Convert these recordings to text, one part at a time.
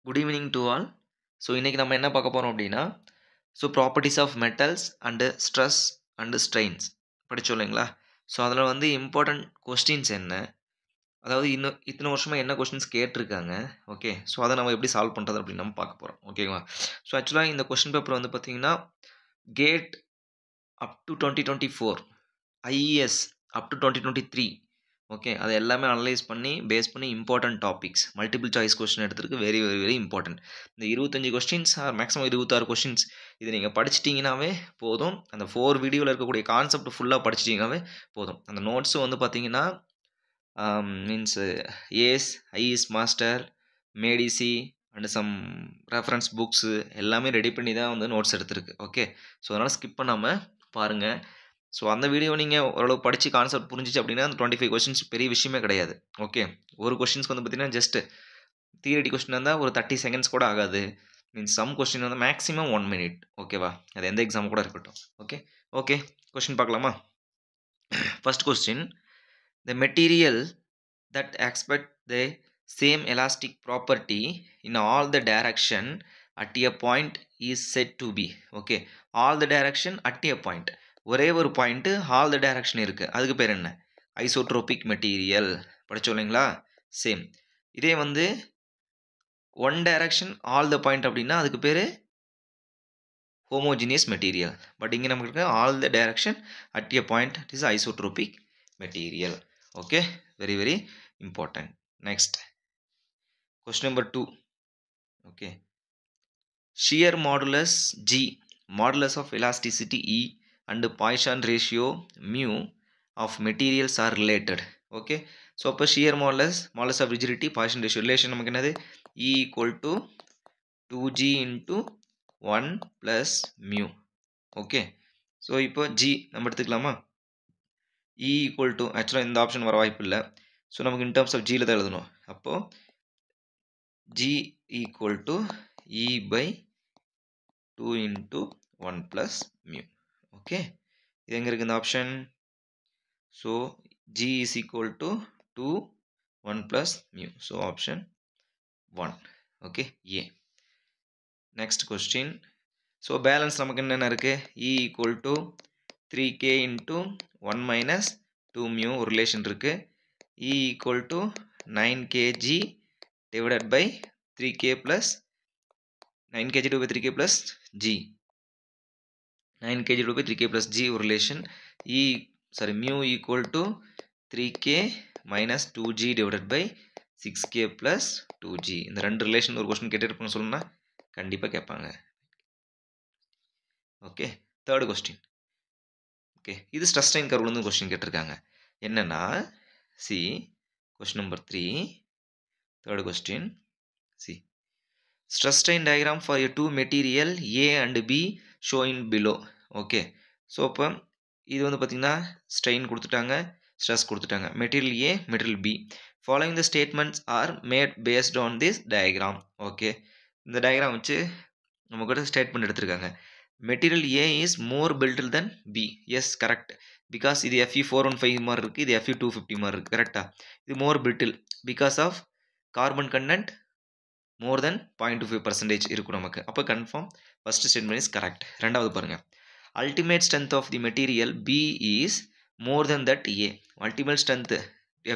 Good evening to all. So இன்றைக்கி நம்ம என்ன பார்க்க போகிறோம் அப்படின்னா, so properties of metals and stress and strains படித்தோம் இல்லைங்களா? ஸோ அதில் வந்து இம்பார்ட்டண்ட் கொஸ்டின்ஸ் என்ன, அதாவது இன்னும் இத்தனை வருஷமாக என்ன கொஸ்டின்ஸ் கேட்டிருக்காங்க, ஓகே. ஸோ அதை நம்ம எப்படி சால்வ் பண்ணுறது அப்படின்னு நம்ம பார்க்க போகிறோம், ஓகேங்களா? ஸோ ஆக்சுவலாக இந்த கொஸ்டின் பேப்பர் வந்து பார்த்தீங்கன்னா, GATE up to 2024, IES up to 2023, okay. அதை எல்லாமே அனலைஸ் பண்ணி பேஸ் பண்ணி important topics multiple choice question எடுத்துருக்கு. Very very very important. இந்த 25 கொஸ்டின்ஸ் ஆர் மேக்ஸிமம் 26 கொஸ்டின்ஸ் இது நீங்கள் படிச்சிட்டிங்கனாவே போதும். அந்த 4 வீடியோவில் இருக்கக்கூடிய கான்செப்ட் ஃபுல்லாக படிச்சிட்டிங்கனாவே போதும். அந்த நோட்ஸும் வந்து பார்த்தீங்கன்னா means ACE, IES master, made easy and some reference books எல்லாமே ரெடி பண்ணி தான் வந்து நோட்ஸ் எடுத்திருக்கு, ஓகே. ஸோ அதனால் ஸ்கிப் பண்ணாமல் பாருங்கள். ஸோ அந்த வீடியோ நீங்கள் ஓரளவு படித்து கான்செப்ட் புரிஞ்சிச்சு அப்படின்னா அந்த 25 கொஸ்டின்ஸ் பெரிய விஷயமே கிடையாது, ஓகே. ஒரு கொஸ்டின்ஸ்க்கு வந்து பார்த்தீங்கன்னா ஜஸ்ட் தியரி கொஸ்டின் இருந்தால் ஒரு 30 செகண்ட்ஸ் கூட ஆகாது. மீன்ஸ் சம் கொஸ்டின் வந்து மேக்ஸிமம் 1 மினிட், ஓகேவா? அது எந்த எக்ஸாம் கூட இருக்கட்டும், ஓகே. ஓகே, கொஸ்டின் பார்க்கலாமா? First question, the material that expect the same elastic property in all the direction at a point is said to be, okay. all the direction at a point, ஒரே ஒரு point all the direction இருக்குது, அதுக்கு பேர் என்ன? Isotropic material. படிச்சோம் இல்லைங்களா? Same. இதே வந்து one direction all the point அப்படின்னா அதுக்கு பேர் ஹோமோஜினியஸ் மெட்டீரியல். பட் இங்கே நமக்கு இருக்க all the direction at a point it is isotropic material, okay. Very very important. Next, question number 2, okay. Shear modulus G, modulus of elasticity E and Poisson ratio mu of materials are related, okay. So அப்போ shear modulus, modulus of rigidity, Poisson ratio relation நமக்கு என்னது? E equal to 2G into 1 plus mu, okay. So இப்போ G நம்ம எடுத்துக்கலாமா? E equal to, ஆக்சுவலாக இந்த option வர வாய்ப்பு இல்லை. ஸோ நமக்கு இன் டர்ம்ஸ் ஆஃப் ஜியில் தான் எழுதணும். அப்போது G equal to E by 2 into 1 plus mu, okay. இது எங்கே இருக்குது இந்த option? So G is equal to 2 1 plus mu, so option 1, okay, A. Next question. So balance நமக்கு என்னென்ன இருக்குது? E equal to 3k into 1 minus 2 mu relation இருக்குது. E equal to 9 kg divided by 3k plus 9 kg divided by 3k plus g, 9 kg divided by 3k plus g relation. mu equal to 3k minus 2g divided by 6k plus 2g. இந்த ரெண்டு relation ஒரு question கேட்டிருப்பாங்க சொல்லணும்னா கண்டிப்பாக கேட்பாங்க, okay. Third question, okay. இது stress strain கர்வ்லேருந்து question கேட்டிருக்காங்க. என்னன்னா C question number 3, third question, see, stress strain diagram for a two material A and B shown below, okay. So அப்போ இது வந்து பார்த்திங்கன்னா ஸ்ட்ரெயின் கொடுத்துட்டாங்க, ஸ்ட்ரெஸ் கொடுத்துட்டாங்க. Material A, material B. Following the statements are made based on this diagram, okay. இந்த diagram வச்சு நம்ம கூட ஸ்டேட்மெண்ட் எடுத்திருக்காங்க. Material A is more brittle than B, yes correct. Because இது Fe415 மாதிரி இருக்குது, இது Fe250 மாதிரி இருக்குது, கரெக்டாக. இது more brittle because of carbon content more than 0.25% இருக்கும் நமக்கு. அப்போ confirm first statement is correct. ரெண்டாவது பாருங்கள், ultimate strength of the material B is more than that A. Ultimate strength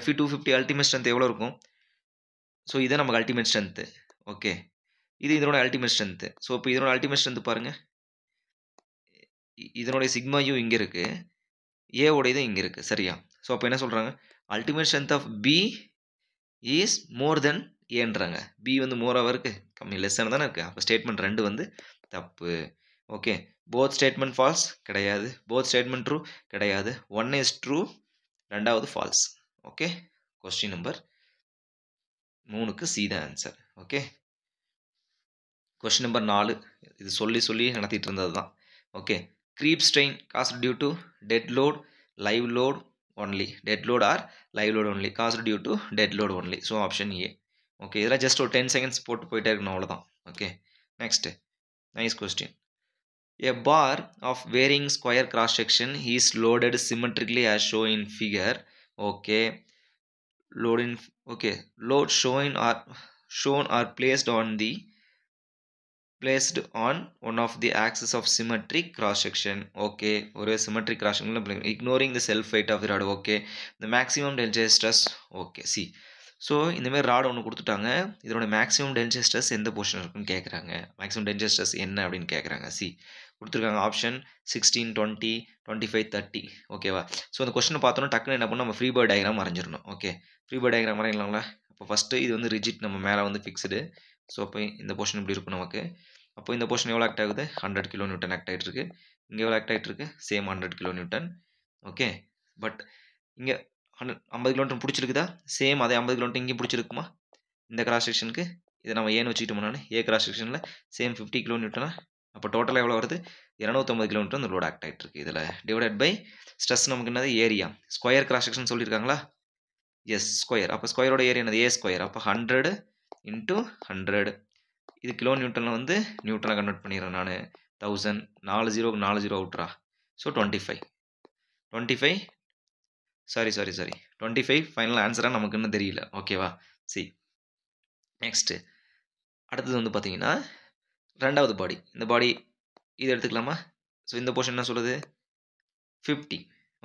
Fe250 ultimate strength எவ்வளோ இருக்கும்? ஸோ இதை நமக்கு அல்டிமேட் ஸ்ட்ரென்த்து, ஓகே. இது இதனோட அல்டிமேட் ஸ்ட்ரென்த்து. ஸோ இப்போ இதனோட அல்டிமேட் ஸ்ட்ரென்த் பாருங்கள், இதனுடைய சிக்மா யூ இங்கே இருக்குது, ஏவோடையது இங்கே இருக்குது, சரியா? ஸோ அப்போ என்ன சொல்கிறாங்க? Ultimate strength of B is more than ஏன்றாங்க. B வந்து மோராக இருக்குது, கம்மி லெஸ்ஸான தானே இருக்குது. அப்போ ஸ்டேட்மெண்ட் 2 வந்து தப்பு, ஓகே. போத் ஸ்டேட்மெண்ட் ஃபால்ஸ் கிடையாது, போத் ஸ்டேட்மெண்ட் ட்ரூ கிடையாது. 1 இஸ் ட்ரூ, ரெண்டாவது ஃபால்ஸ், ஓகே. கொஸ்டின் நம்பர் 3க்கு சி தான் ஆன்சர், ஓகே. கொஸ்டின் நம்பர் 4, இது சொல்லி நடத்திட்டு இருந்தது தான், okay. creep strain caused due to dead load, live load only, dead load or live load only, caused due to dead load only, so option A, okay. இதெல்லாம் just ஒரு 10 seconds போட்டு போயிட்டே இருக்கணும், அவ்வளோதான், okay. Next, nice question. A bar of varying square cross section is loaded symmetrically as shown in figure, okay. Load shown are shown are placed on one of the axis of symmetric cross section. Okay, ஒரு symmetric cross section ignoring the self weight of the rod. Okay, the maximum tensile stress. Okay, see, so இந்தமாதிரி rod ஒன்று கொடுத்துட்டாங்க. இதோட maximum density stress எந்த position இருக்குன்னு கேட்குறாங்க. Maximum density stress என்ன அப்படின்னு கேட்குறாங்க. சி கொடுத்துருக்காங்க ஆப்ஷன் 16, 20, 25, 30. ஓகேவா? ஸோ அந்த கொஸ்டினை பார்த்தோன்னா டக்குன்னு என்ன பண்ணணும், நம்ம ஃப்ரீ பாடி டயக்ராம் வரைஞ்சிடணும். ஓகே, ஃப்ரீ பாடி டயக்ராம் வரையலாங்களா? அப்போ ஃபஸ்ட்டு இது வந்து ரிஜிட், நம்ம மேலே வந்து ஃபிக்ஸ்டு. ஸோ அப்போ இந்த போர்ஷன் இப்படி இருக்கும் நமக்கு. அப்போ இந்த போர்ஷன் எவ்வளோ ஆக்ட் ஆகுது? 100 கிலோ நியூட்டன் ஆக்ட் ஆகிட்டு இருக்கு. இங்கே எவ்வளோ ஆக்ட் ஆகிட்டு இருக்கு? Same 100 kilo Newton. Okay, but இங்கே 50 கிலோமீட்டர் பிடிச்சிருக்குதா? சேம் அதே 50 கிலோமீட்டர் இங்கேயும் பிடிச்சிருக்குமா? இந்த கிராஸ் செக்ஷனுக்கு இதை நம்ம ஏன்னு வச்சுக்கிட்டோம்னா ஏ கிராஸ் செக்ஷனில் சேம் 50 கிலோ நியூட்டனா. அப்போ டோட்டலாக எவ்வளோ வருது? 250 கிலோமீட்டர் இந்த லோட் ஆக்ட் ஆகிட்டு இருக்கு. இதில் டிவைடட் பை ஸ்ட்ரெஸ் நமக்கு என்னது? ஏரியா. ஸ்கொயர் கிராஸ் செக்ஷன் சொல்லியிருக்காங்களா? Yes, square. அப்போ ஸ்கொயரோட ஏரியா என்னது? A square. அப்போ 100 × 100. இது கிலோ நியூட்டனில் வந்து நியூட்டனை கன்வெர்ட் பண்ணிடுறேன் நான். 1000, 4 0க்கு 4 0 அவுட்ரா. ஸோ 25 25 ஃபைனல் ஆன்சராக நமக்கு இன்னும் தெரியல. ஓகேவா? சி நெக்ஸ்ட்டு அடுத்தது வந்து பார்த்தீங்கன்னா ரெண்டாவது பாடி. இந்த பாடி இது எடுத்துக்கலாமா? ஸோ இந்த போர்ஷன் என்ன சொல்லுது? 50.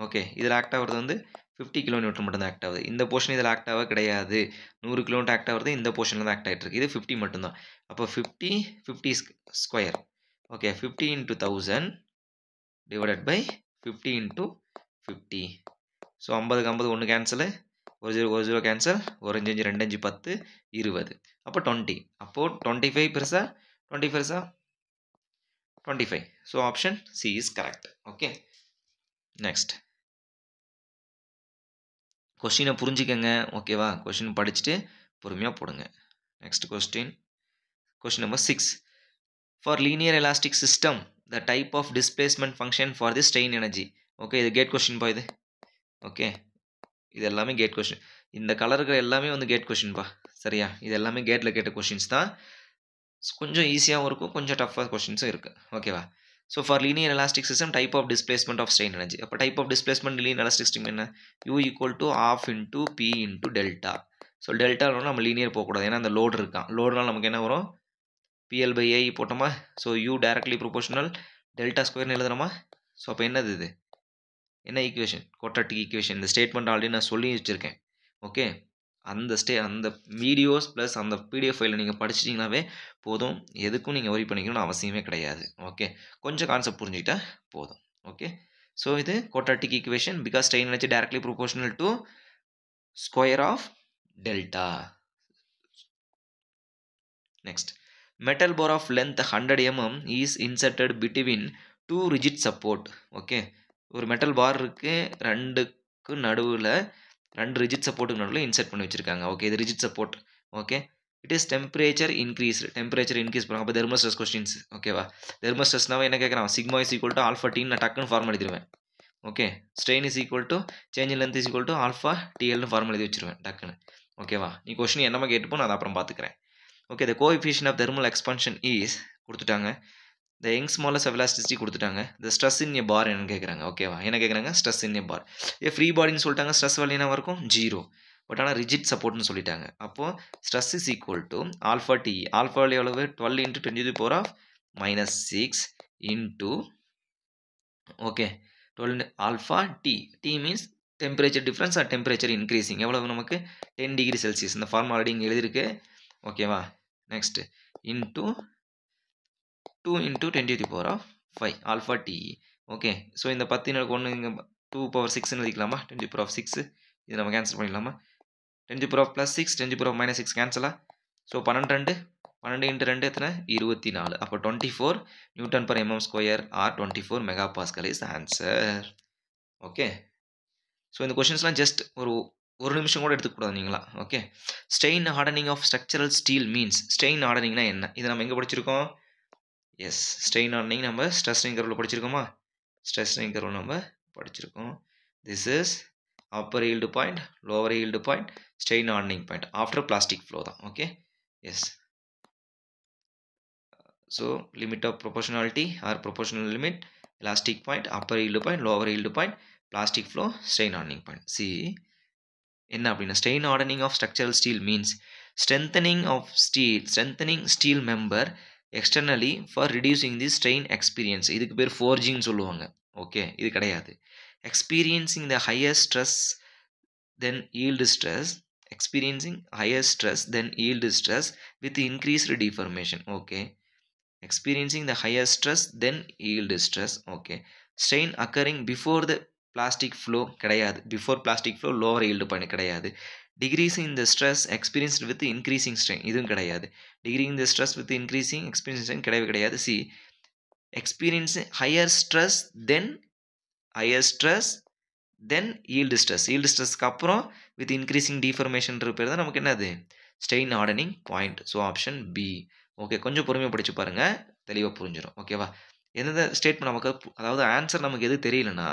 ஓகே, இதில் ஆக்ட் ஆகிறது வந்து 50 கிலோ நியூட்டன் மட்டும் தான் ஆக்ட் ஆகுது. இந்த போர்ஷன் இதில் ஆக்ட் ஆக கிடையாது. 100 கிலோமீட்டர் ஆக்ட் ஆகிறது இந்த போர்ஷனில் தான் ஆக்ட் ஆகிட்டு இருக்கு. இது 50 மட்டும்தான். அப்போ 50 square. Okay, 50 × 1000 divided by 50 × 50. So 50க்கு 50 1 கேன்சலு, 1 0 கேன்சல், 1 5 5 2 5 10 20. அப்போ 20. அப்போது 25 பெருசா 25. So option C is correct. Okay, next கொஸ்டினை புரிஞ்சுக்கங்க. ஓகேவா? கொஸ்டின் படிச்சுட்டு பொறுமையாக போடுங்க. Next question number 6. For linear elastic system the type of displacement function for the strain energy. Okay, இது கேட் கொஸ்டின் பா இது. ஓகே, இது எல்லாமே கேட் கொஸ்டின். இந்த கலர்கள் எல்லாமே வந்து கேட் கொஸ்டின்பா. சரியா? இது எல்லாமே கேட்டில் கேட்ட கொஸ்டின்ஸ் தான். கொஞ்சம் ஈஸியாகவும் இருக்கும், கொஞ்சம் டஃப்பாக கொஸ்டின்ஸும் இருக்குது. ஓகேவா? So for linear elastic system type of displacement of strain energy. அப்போ type of displacement linear elastic system என்ன? U = 1/2 × P × delta. ஸோ டெல்டாவில் நம்ம லீனியர் போகக்கூடாது, ஏன்னா அந்த லோடு இருக்கான். லோடுனால் நமக்கு என்ன வரும்? PL/AI போட்டோமா? So U directly proportional delta ஸ்கொயர்னு எழுதுறோமா? ஸோ அப்போ என்னது இது? என்ன ஈக்குவேஷன்? Quadratic equation. இந்த ஸ்டேட்மெண்ட் ஆல்ரெடி நான் சொல்லி வச்சுருக்கேன். ஓகே, அந்த வீடியோஸ் ப்ளஸ் அந்த PDF ஃபைலை நீங்கள் படிச்சிட்டிங்கனாவே போதும். எதுக்கும் நீங்கள் ஒரி பண்ணிக்கணும்னு அவசியமே கிடையாது. ஓகே, கொஞ்சம் கான்செப்ட் புரிஞ்சுக்கிட்டா போதும். ஓகே, ஸோ இது quadratic equation because strain energy directly proportional to square of delta. Next, metal bar of length 100 mm is inserted between 2 rigid support. Okay, ஒரு மெட்டல் பார் இருக்குது, ரெண்டுக்கு நடுவில் 2 ரிஜிட் சப்போர்ட்டுக்கு நடுவில் இன்சர்ட் பண்ணி வச்சுருக்காங்க. ஓகே, இது rigid support. Okay, it is temperature increase பண்ணுவாங்க. அப்போ தெர்மல் ஸ்ட்ரெஸ் கொஸ்டின்ஸ். ஓகேவா? தெர்மல் ஸ்ட்ரெஸ்னாவே என்ன கேட்குறான்? Sigma is equal to alpha டீன்னு நான் டக்குன்னு ஃபார்ம் எழுதிடுவேன். Okay, strain is equal to change in length is equal to alpha டிஎல்னு ஃபார்ம் எழுதி வச்சுருவேன் டக்குன்னு. ஓகேவா? நீ கொஸ்டின் என்னமா கேட்டுப்போ நான் அதை அப்புறம் பார்த்துக்கிறேன். Okay, the coefficient of thermal expansion is கொடுத்துட்டாங்க. The Young's modulus of elasticity கொடுத்துட்டாங்க. த ஸ்ட்ரெஸ் இன் எ பார் என்னன்னு கேட்குறாங்க. ஓகேவா? என்ன கேட்குறாங்க? ஸ்ட்ரெஸ் இன் எ பார். ஃப்ரீ பாடின்னு சொல்லிட்டாங்க, ஸ்ட்ரெஸ் வேல்யூ என்ன இருக்கும்? 0. பட் ஆனால் ரிஜிட் சப்போர்ட்னு சொல்லிட்டாங்க. அப்போது stress is equal to alpha T. Alpha value எவ்வளவு? 12 × 10⁻⁻6 into okay 12 alpha T. T means temperature difference or temperature increasing. எவ்வளவு நமக்கு? 10 டிகிரி செல்சியஸ். இந்த ஃபார்ம் ஆல்ரெடி இங்கே எழுதியிருக்கு. ஓகேவா? Next into 2 × 10⁵ alpha T. Okay, so இந்த 10 1 இங்கே 2⁶ எழுதிக்கலாமா? 10⁶. இது நம்ம கேன்சல் பண்ணிடலாமா? 10⁻+6 10⁻−6 கேன்சலா? ஸோ 12 × 2 எத்தனை? 24. அப்போ 24 Nm² or 24 MPa is answer. Okay, so இந்த கொஷின்ஸ்லாம் ஜஸ்ட் ஒரு நிமிஷம் கூட எடுத்துக்கூடாது நீங்களா. Okay, strain hardening of structural steel means. Strain ஹார்டனிங்னா என்ன? இது நம்ம எங்கே படிச்சிருக்கோம்? எஸ், ஸ்ட்ரெயின் ஹார்டனிங் நம்ம ஸ்ட்ரெஸ் ஸ்ட்ரெயின் கர்வில் படிச்சிருக்கோமா? ஸ்ட்ரெஸ் ஸ்ட்ரெயின் கர்வில் நம்ம படிச்சிருக்கோம். This is upper yield point, lower yield point, strain hardening point after plastic flow தான். Okay, yes. So limit of proportionality or proportional limit, elastic point, upper yield point, lower yield point, plastic flow, strain hardening point. See, என்ன அப்படின்னா strain hardening of structural steel means strengthening steel member externally for reducing the strain experience. இதுக்கு பேர் forging சொல்லுவாங்க. Okay, இது கிடையாது. experiencing the higher stress than yield stress experiencing higher stress than yield stress with increased deformation. Okay, experiencing the higher stress than yield stress. Okay, strain occurring before the plastic flow கிடையாது. before plastic flow lower yield பண்ணி கிடையாது. decreasing the stress experienced with increasing strain இதுவும் கிடையாது. decreasing the stress with increasing experiencing strain கிடையவே கிடையாது. see, experiencing higher stress than yield ஸ்ட்ரெஸ்க்கு அப்புறம் with increasing deformation பேர் தான் நமக்கு என்னது strain hardening point. So option B. Okay, கொஞ்சம் பொறுமையாக படிச்சு பாருங்க, தெளிவாக புரிஞ்சிடும். ஓகேவா, எந்த ஸ்டேட்மெண்ட் நமக்கு அதாவது ஆன்சர் நமக்கு எது தெரியலனா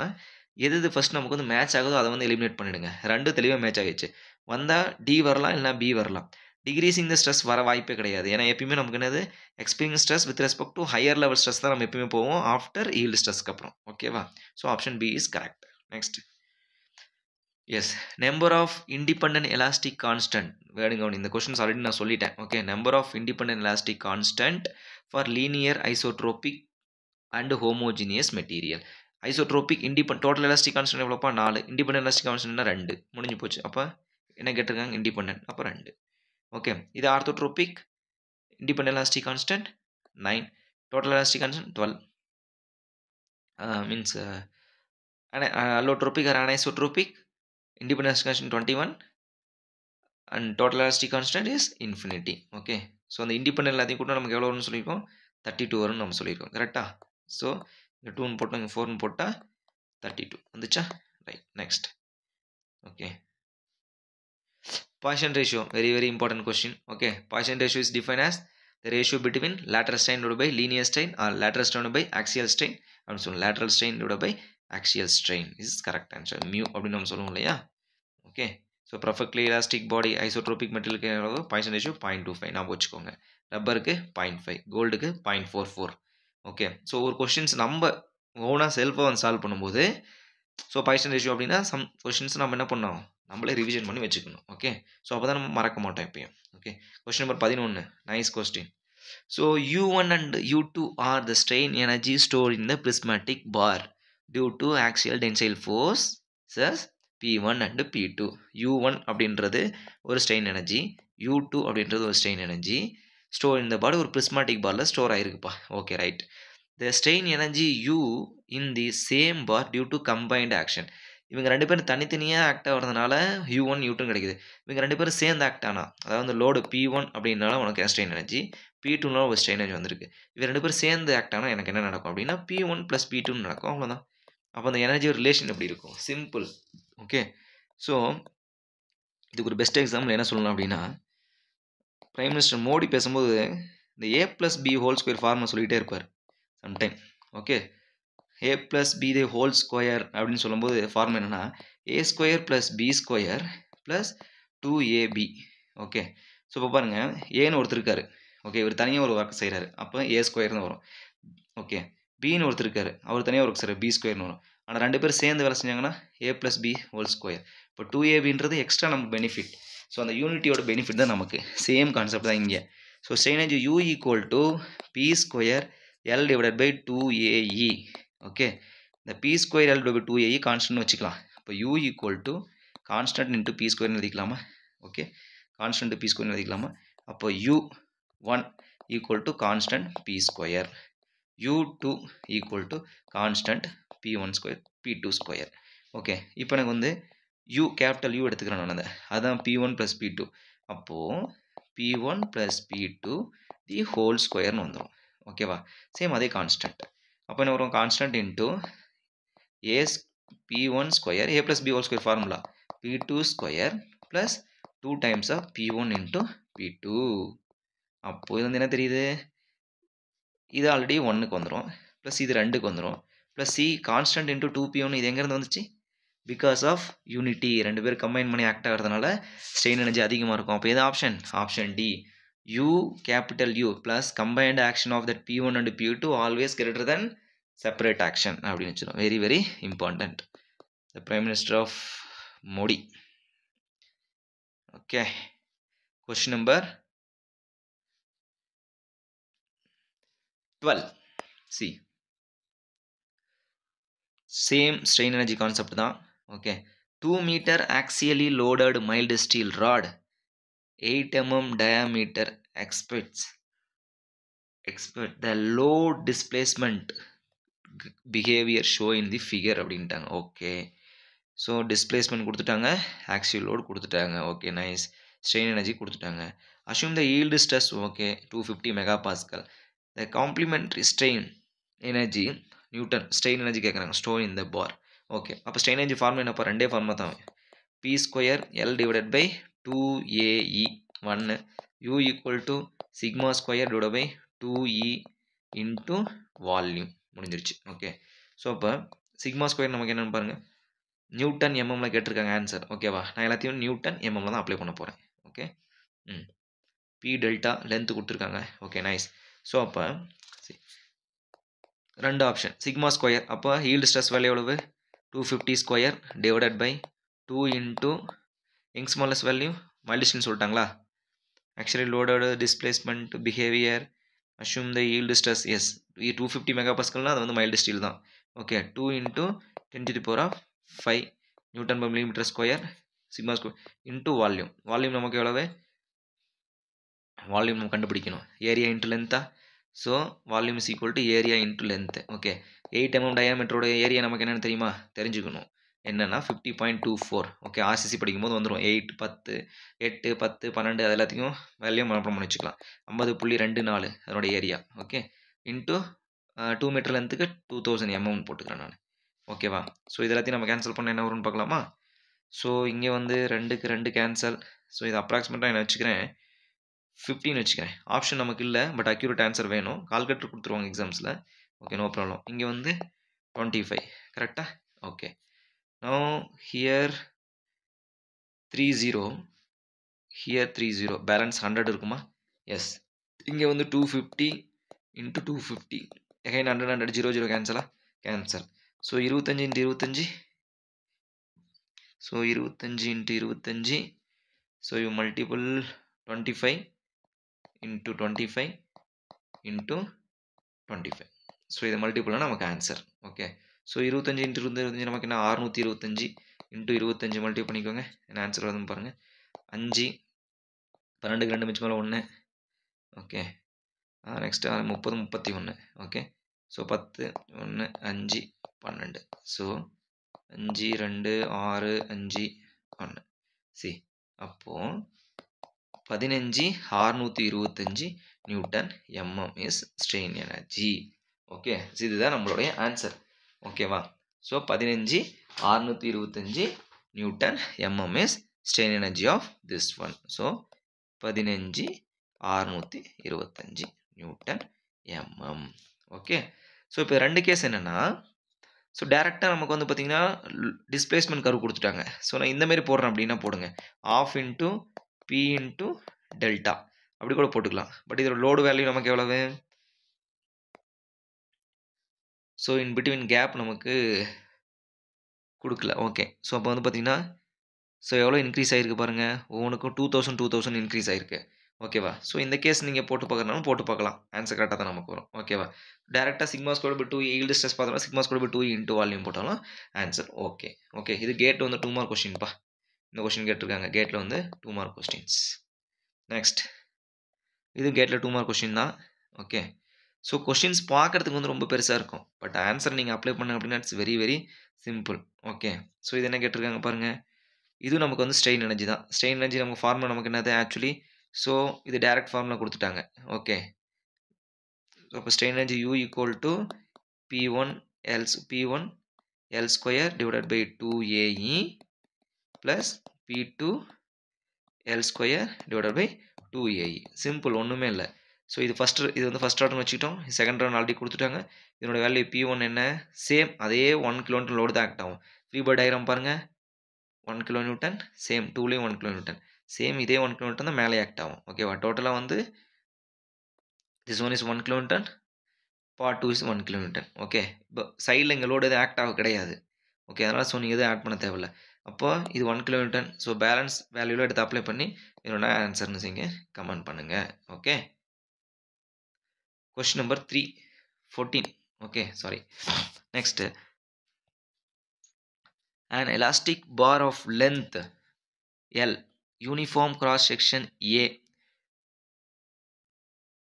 எது ஃபர்ஸ்ட் நமக்கு வந்து மேட்ச் ஆகுதோ அதை வந்து எலிமினேட் பண்ணிடுங்க. ரெண்டு தெளிவாக மேட்ச் ஆகிடுச்சு. வந்தால் டி வரலாம், இல்லைனா பி வரலாம். டிக்ரீசிங் த ஸ்ட்ரெஸ் வர வாய்ப்பே கிடையாது. ஏன்னா எப்பயுமே நமக்கு என்னது experience stress with respect to higher level stress தான் நம்ம எப்பயுமே போவோம் ஆஃப்டர் ஈல்டு ஸ்ட்ரெஸ்க்கு அப்புறம். ஓகேவா, so option B is correct. Next, yes, number of independent elastic constant. வேணுங்க, இந்த கொஸ்டின்ஸ் ஆல்ரெடி நான் சொல்லிட்டேன். Okay, number of independent elastic constant for linear isotropic and homogeneous material. Isotropic total elastic constant எவ்வளோப்பா 4, independent elastic கான்ஸ்டன்ட்னா 2, முடிஞ்சு போச்சு. அப்போ என்ன கேட்டிருக்காங்க, இண்டிபெண்டன்ட், அப்போ 2. ஓகே, இது orthotropic, independent elastic constant 9, total elastic constant 12. Means allotropic or anisotropic, independent elastic constant 21 and total elastic constant is infinity. Okay, so அந்த இண்டிபெண்டன்ட் எல்லாத்தையும் கூட நமக்கு எவ்வளோ வரும்னு சொல்லியிருக்கோம், 32 வரும்னு நம்ம சொல்லியிருக்கோம். கரெக்டா? ஸோ இங்கே 2 போட்டோம், இங்கே 4 போட்டால் 32 வந்துச்சா? Right. Next, okay, Poisson ratio, very important question. Okay, Poisson ratio is defined as the ratio between lateral strain divided by linear strain or lateral strain divided by axial strain. So lateral strain divided by axial strain is correct answer. Mu அப்படின்னு நம்ம சொல்லுவோம் இல்லையா? Okay, so perfectly elastic பாடி isotropic மெட்டீரியலுக்கு poison ratio 0.25 நான் வச்சுக்கோங்க. ரப்பருக்கு 0.5, கோல்டுக்கு 0.44. Okay, so ஒரு questions நம்ம ஓனாக செல்ஃபாக வந்து சால்வ் பண்ணும்போது ஸோ பாய்சன் ரேஷியோ அப்படின்னா சம் கொஸ்டின்ஸ் நம்ம என்ன பண்ணோம், நம்மளே ரிவிஷன் பண்ணி வச்சுக்கணும். ஓகே, ஸோ அப்போ தான் நம்ம மறக்க மாட்டோம் எப்பயும். Okay, question number 11, nice question. So U1 and U2 are the strain energy stored in the prismatic bar due to axial tensile force P1 and P2. U1 அப்படின்றது ஒரு ஸ்ட்ரெயின் எனர்ஜி, U2 அப்படின்றது ஒரு ஸ்ட்ரெயின் எனர்ஜி. ஸ்டோர் இந்த பாடி ஒரு prismatic பார்ல store ஆகிருக்குப்பா. Okay, right. The strain energy U in the same bar due to combined action. இவங்க ரெண்டு பேரும் தனித்தனியாக ஆக்ட் ஆகிறதுனால U1 U2 கிடைக்குது. இவங்க ரெண்டு பேரும் சேர்ந்து ஆக்ட் ஆனால், அதாவது லோடு P1 அப்படின்னால உனக்கு ஸ்ட்ரெயின் எனர்ஜி, P2னால ஒரு ஸ்ட்ரெயின் எனர்ஜி வந்திருக்கு. இவங்க ரெண்டு பேரும் சேர்ந்து ஆக்ட் ஆனால் எனக்கு என்ன நடக்கும் அப்படின்னா P1 + P2 நடக்கும், அவ்வளோதான். அப்போ அந்த எனர்ஜி ரிலேஷன் எப்படி இருக்கும், சிம்பிள். ஓகே, ஸோ இதுக்கு ஒரு பெஸ்ட் எக்ஸாம்பிள் என்ன சொல்லலாம் அப்படின்னா, பிரைம் மினிஸ்டர் மோடி பேசும்போது இந்த A+B² ஃபார்மை சொல்லிகிட்டே இருப்பார் சம்டைம். ஓகே, A+B² அப்படின்னு சொல்லும்போது ஃபார்ம் என்னன்னா A² + B² + 2AB. Okay, so இப்போ பாருங்கள், ஏன்னு ஒருத்தர் இருக்காரு. ஓகே, இவர் தனியாக ஒரு ஒர்க் செய்கிறாரு, அப்போ A² தான் வரும். ஓகே, பின்னு ஒருத்தர் இருக்காரு, அவர் தனியாக ஒர்க் செய்கிறார், B² வரும். ஆனால் ரெண்டு பேரும் சேர்ந்து வேலை செஞ்சாங்கன்னா A+B². இப்போ 2ABன்றது எக்ஸ்ட்ரா நமக்கு பெனிஃபிட். ஸோ அந்த யூனிட்டியோட பெனிஃபிட் தான் நமக்கு. சேம் கான்செப்ட் தான் இங்கே. So strain energy U = P² L / 2AE. Okay, இந்த P² L / 2AE கான்ஸ்டன்ட் வச்சுக்கலாம். இப்போ U = கான்ஸ்டன்ட் இன்ட்டு P² எழுதிக்கலாமா? ஓகே, கான்ஸ்டன்ட் P² எழுதிக்கலாமா? அப்போ U1 = constant P², U2 = constant P1², P2². Okay, இப்போ எனக்கு வந்து கேபிட்டல் U எடுத்துக்கிறேன் நான், அதுதான் P1 + P2. அப்போது P1 + P2 தி ஹோல் ஸ்கொயர்னு வந்துடும். ஓகேவா, சேம் அதே கான்ஸ்டன்ட். அப்போ என்ன வரும், constant into P1² A+B² formula P2² + 2 times of P1 × P2. அப்போது இது வந்து என்ன தெரியுது, இது ஆல்ரெடி 1க்கு வந்துடும், ப்ளஸ் இது 2க்கு வந்துடும், plus C constant into 2P1. இது எங்கேருந்து வந்துச்சு, பிகாஸ் ஆஃப் யூனிட்டி. ரெண்டு பேர் கம்பைன் பண்ணி ஆக்ட் ஆகிறதுனால ஸ்ட்ரெயின் எனர்ஜி அதிகமாக இருக்கும். அப்போ எது option, option D. U + combined action of that P1 and P2 always greater than separate action அப்படின்னு வச்சிடும். Very important. The Prime Minister of Modi. Okay. Question number 12. See. Same strain energy concept தான். Okay. 2 meter axially loaded mild steel rod 8 mm diameter expects the load displacement behavior show in the figure அப்படின்ட்டாங்க. Okay, so displacement கொடுத்துட்டாங்க, axial load கொடுத்துட்டாங்க. Okay, nice. Strain energy கொடுத்துட்டாங்க. Assume the yield stress okay 250 mega pascal. The complementary strain energy newton. Strain energy கேட்குறாங்க, store in the bar. Okay, அப்போ strain energy formula என்னப்பா, ரெண்டே formula தான். P square L divided by 2AE 1 U equal to sigma square divide by 2E into volume. முடிஞ்சிருச்சு. Okay, so அப்போ sigma square நமக்கு என்னென்னு பாருங்கள், நியூட்டன் எம்எம்ல கேட்டிருக்காங்க ஆன்சர். ஓகேவா, நான் எல்லாத்தையும் நியூட்டன் எம்எம்ல தான் அப்ளை பண்ண போகிறேன். ஓகே, பி டெல்டா லென்த் கொடுத்துருக்காங்க. Okay, nice. ஸோ அப்போ ரெண்டு ஆப்ஷன் சிக்மா ஸ்கொயர், அப்போ ஹீல்டு ஸ்ட்ரெஸ் வேல்யூ எவ்வளவு 250 square divided by 2 into Young's modulus value மைல்டுஸ்டில்னு சொல்லிட்டாங்களா. ஆக்சுவலி லோடோட displacement behaviour assume the yield stress. Yes, 250 mega பாஸ்கல்னால் அது வந்து மைல்டு ஸ்டீல் தான். Okay, 2 into 10⁵ newton per millimetre square sigma square into volume. Volume நமக்கு எவ்வளவு, வால்யூம் நம்ம கண்டுபிடிக்கணும், area into லென்த்தா. So volume is equal to area into length. Okay, 8 mm டயாமீட்டரோட area நமக்கு என்னென்னு தெரியுமா, தெரிஞ்சுக்கணும். என்னென்னா 50.24. ஓகே, ஆர்சிசி படிக்கும்போது வந்துடும் 8 10 8 10 12 அது எல்லாத்தையும் வேல்யூ மனப்பாடம் பண்ணி வச்சுக்கலாம். 50.24 அதனோட ஏரியா. ஓகே, இன்ட்டு 2 மீட்டர் லென்த்துக்கு 2000 mm போட்டுக்கிறேன் நான். ஓகேவா, ஸோ இது எல்லாத்தையும் நம்ம கேன்சல் பண்ண என்ன வரும்னு பார்க்கலாமா. ஸோ இங்கே வந்து 2க்கு 2 கேன்சல். ஸோ இது அப்ராக்சிமேட்டாக என்ன வச்சுக்கிறேன், 15 வச்சுக்கிறேன். ஆப்ஷன் நமக்கு இல்லை, பட் அக்யூரேட் ஆன்சர் வேணும். கால்குலேட்டர் கொடுத்துருவாங்க எக்ஸாம்ஸில். Okay, no problem. இங்கே வந்து 25 கரெக்டாக. Okay, now here 30, here 30, balance 100 இருக்குமா. எஸ், இங்கே வந்து 250 இன்ட்டு 250 again 100 100 0 0 கேன்சலா, cancel. So 25 into 25, so 25 into 25, so you multiple 25 into 25 into 25. So இதை மல்டிபிள்னா நமக்கு ஆன்சர். ஓகே, ஸோ 25 இன்ட்டு 25 நமக்கு என்ன 625 இன்ட்டு 25 மல்டிபிள் பண்ணிக்கோங்க. என்ன ஆன்சர் வருதுன்னு பாருங்கள், 5 12க்கு 2 மிச்சம் மேலே 1. Okay, next 30 31. Okay, so 10 1 5 12. So 5 2 6 5 1. C, அப்போது 15625 newton mm is strain energy. Okay, இதுதான் நம்மளுடைய ஆன்சர். ஓகேவா, so 15625 newton mm is strain energy of this one. So 15625 newton mm. Okay, so இப்போ 2 கேஸ் என்னென்னா, ஸோ டேரெக்டாக நமக்கு வந்து பார்த்திங்கன்னா டிஸ்பிளேஸ்மெண்ட் கர்வ் கொடுத்துட்டாங்க. ஸோ நான் இந்தமாரி போடுறேன் அப்படின்னா போடுங்க, ½ இன்ட்டு பி இன்ட்டு டெல்டா அப்படி கூட போட்டுக்கலாம். பட் இதோட லோடு வேல்யூ நமக்கு எவ்வளவு, ஸோ இன் பிட்வீன் கேப் நமக்கு கொடுக்கல. ஓகே, ஸோ அப்போ வந்து பார்த்திங்கன்னா ஸோ எவ்வளோ இன்க்ரீஸ் ஆகிருக்கு பாருங்கள், ஒவ்வொன்றுக்கும் 2000 இன்க்ரீஸ் ஆகிருக்கு. ஓகேவா, ஸோ இந்த கேஸ் நீங்கள் போட்டு பார்க்குறதுனாலும் போட்டு பார்க்கலாம், ஆன்சர் கரெக்டாக தான் நமக்கு வரும். ஓகேவா, டேரெக்டாக sigma square by 2 yield stress பார்த்தோம்னா sigma square by 2 into volume போட்டாலும் ஆன்சர். ஓகே, ஓகே, இது கேட் வந்து 2 மார்க் கொஸ்டின்ப்பா. இந்த கொஸ்டின் கேட்டிருக்காங்க, கேட்டில் வந்து 2 மார்க் கொஸ்டின்ஸ். நெக்ஸ்ட், இது கேட்டில் 2 மார்க் கொஸ்டின் தான். ஓகே, ஸோ கொஸ்டின்ஸ் பார்க்குறதுக்கு வந்து ரொம்ப பெருசாக இருக்கும், பட் ஆன்சர் நீங்கள் அப்ளை பண்ண அப்படின்னா it's very very simple. Okay, so இது என்ன கேட்டிருக்காங்க பாருங்கள், இது நமக்கு வந்து ஸ்ட்ரெயின் எனர்ஜி தான். ஸ்ட்ரெயின் எனர்ஜி நமக்கு ஃபார்முலா நமக்கு என்னது ஆக்சுவலி, ஸோ இது டைரக்ட் ஃபார்முலா கொடுத்துட்டாங்க. ஓகே, ஸோ அப்போ strain energy U equal to P1 L square divided by 2AE plus P2 L square divided by 2AE. Simple, ஒன்றுமே இல்லை. ஸோ இது இது வந்து ஃபஸ்ட் ஆர்டர்னு வச்சுக்கிட்டோம். செகண்ட் ஆர்டர் ஆல்ரெடி கொடுத்துட்டாங்க. இதனோட வேல்யூ P1 என்ன, சேம் அதே 1 kN லோடு தான் ஆக்ட் ஆகும். ஃப்ரீ பை டயக்ராம் பாருங்கள், 1 kN சேம் 2லேயும் 1 kN சேம், இதே 1 kN தான் மேலே ஆக்ட் ஆகும். ஓகேவா, டோட்டலாக வந்து this one is 1 kN, part 2 is 1 kN. Okay, இப்போ சைடில் இங்கே லோடு எதுவும் ஆக்ட் ஆக கிடையாது. ஓகே, அதனால் ஸோ நீங்கள் எதுவும் ஆட் பண்ண தேவையில்ல. அப்போ இது 1 கிலோநியூட்டன். ஸோ பேலன்ஸ் வேல்யூல எடுத்து அப்ளை பண்ணி இதோட ஆன்சர்னு செய்யுங்க, கமெண்ட் பண்ணுங்க. Okay. Question number 14. Okay, sorry. Next, an elastic bar of length L, uniform cross section A,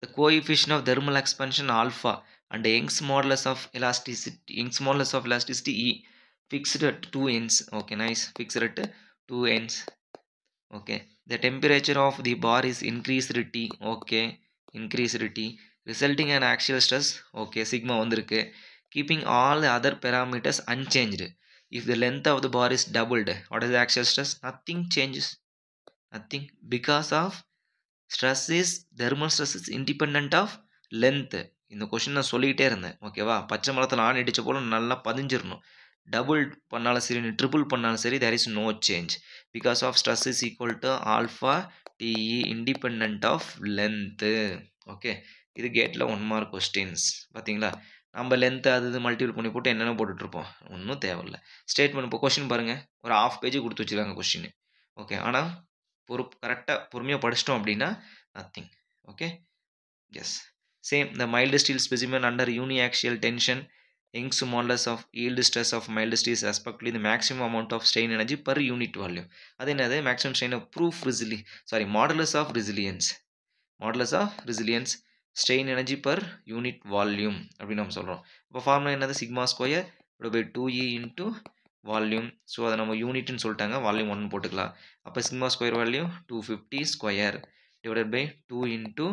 the coefficient of thermal expansion alpha and Young's modulus of elasticity E, fixed at 2 ends. Okay, nice. Fixed at 2 ends. Okay, the temperature of the bar is increased T. Okay, increased T, resulting in axial stress. Okay, sigma வந்திருக்கு. Keeping all the other parameters unchanged. If the length of the bar is doubled, what is the axial stress? Nothing changes. Nothing, because of thermal stress is independent of length. இந்த question நான் சொல்லிக்கிட்டே இருந்தேன். ஓகேவா, பச்சை மரத்தில் ஆணி அடிச்ச போல நல்லா பதிஞ்சிடணும். டபுள் பண்ணாலும் சரி, ட்ரிபிள் பண்ணாலும் சரி, there is no change because of stress is equal to alpha TE independent of length. Okay, இது கேட்டில் 1 மார்க் கொஸ்டின்ஸ். பார்த்தீங்களா, நம்ம லென்த் அது மல்டிபிள் பண்ணி போட்டு என்னென்ன போட்டுட்ருப்போம், ஒன்றும் தேவையில்லை. ஸ்டேட்மெண்ட் இப்போ கொஸ்டின் பாருங்கள், ஒரு ½ பேஜ் கொடுத்து வச்சுருக்காங்க கொஸ்டின். ஓகே, ஆனால் கரெக்டாக பொறுமையாக படிச்சிட்டோம் அப்படின்னா nothing. Okay, yes. Same, the mild steel specimen under uniaxial tension, Young's modulus of yield stress of mild steel is respectively the maximum amount of strain energy per unit volume. அது என்னது, maximum strain of modulus of resilience. Modulus of resilience, strain energy per unit volume அப்படின்னு நம்ம சொல்கிறோம். இப்போ formula என்னது, sigma square by 2E into volume. So அதை நம்ம யூனிட்னு சொல்லிட்டாங்க, வால்யூம் 1 போட்டுக்கலாம். அப்போ sigma square value 250 square divided by 2 into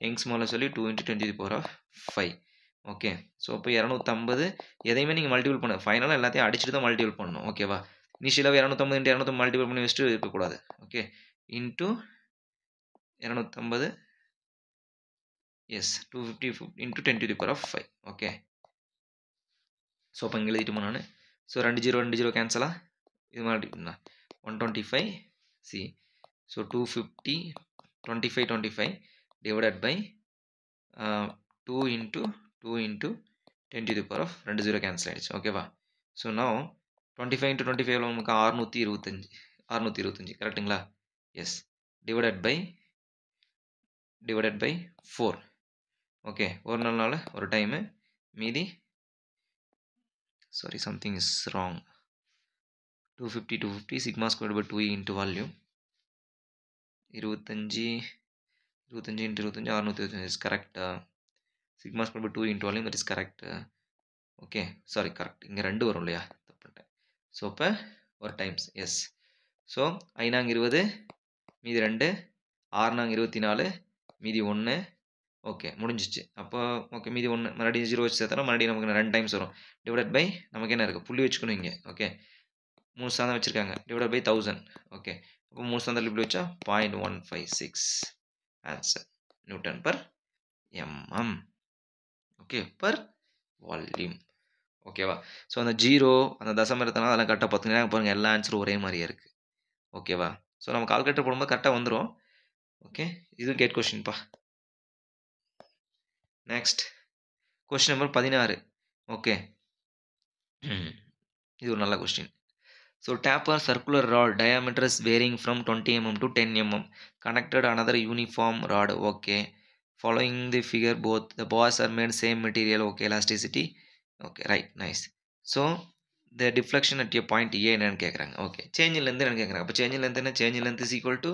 Young's modulus சொல்லி 2 × 10⁵. ஓகே, ஸோ இப்போ 250 எதையுமே நீங்கள் மல்டிபிள் பண்ண, ஃபைனலாக எல்லாத்தையும் அடிச்சுட்டு தான் மல்டிபிள் பண்ணணும். ஓகேவா, இனிஷியலாக 250 × 250 மல்டிபிள் பண்ணி வச்சுட்டு இருக்கக்கூடாது. Okay, into 250, yes, 250 × 10⁵. Okay, so அப்போ இங்கே எழுதிட்டுமா நான். ஸோ 2 0 கேன்சலா, இது மாதிரி 125 C. So 250 25 divided by 2 × 2 × 10⁵, 2 0 cancel ஆகிடுச்சு. ஓகேவா, ஸோ நான் 25 × 25 நமக்கு 625 கரெக்டுங்களா. S, divided by 4. ஓகே, ஒரு நாள் ஒரு டைமு மீதி, sorry, something is wrong. 250 sigma squared by 2E into volume. 25 × 25 625 is correct. Sigma squared by 2E into volume, that is correct. Okay, sorry, correct. இங்கே 2 வரும் இல்லையா, தப்புட்டேன். ஸோ இப்போ ஒரு டைம்ஸ், எஸ். ஸோ 5 20 மீதி 2, 6 24 மீதி 1. ஓகே, முடிஞ்சிச்சு. அப்போ ஓகே, மீதி 1 மறுபடியும் 0 வச்சு சேர்த்தா மறுபடியும் நமக்கு 2 டைம்ஸ் வரும். டிவைடட் பை நமக்கு என்ன இருக்குது, புள்ளி வச்சுக்கணும் இங்கே. ஓகே, 3 சாதம் வச்சுருக்காங்க, டிவைடட் பை 1000. ஓகே, அப்போ 3 சாதம் இப்படி வச்சா 0.156 answer, Newton per mm. Okay, per volume. ஓகேவா, ஸோ அந்த 0 அந்த தசம இருந்தனால அதெல்லாம் கரெக்டாக பார்த்துங்கன்னா பாருங்கள், எல்லா ஆன்சரும் ஒரே மாதிரியே இருக்குது. ஓகேவா, ஸோ நம்ம கால்குலேட்டர் போடும்போது கரெக்டாக வந்துடும். ஓகே, இது கேட் கொஸ்டின்ப்பா. Next question number 16. ஓகே, இது ஒரு நல்ல question. So taper circular rod diameter is varying from 20 mm to 10 mm connected another uniform rod. Okay, following the figure both the bars are made same material. Okay, elasticity. Okay, right, nice. So the deflection at your point A என்னன்னு கேட்குறாங்க. Okay, change in length என்னன்னு கேட்குறாங்க. அப்போ change in length என்ன, change in length is equal to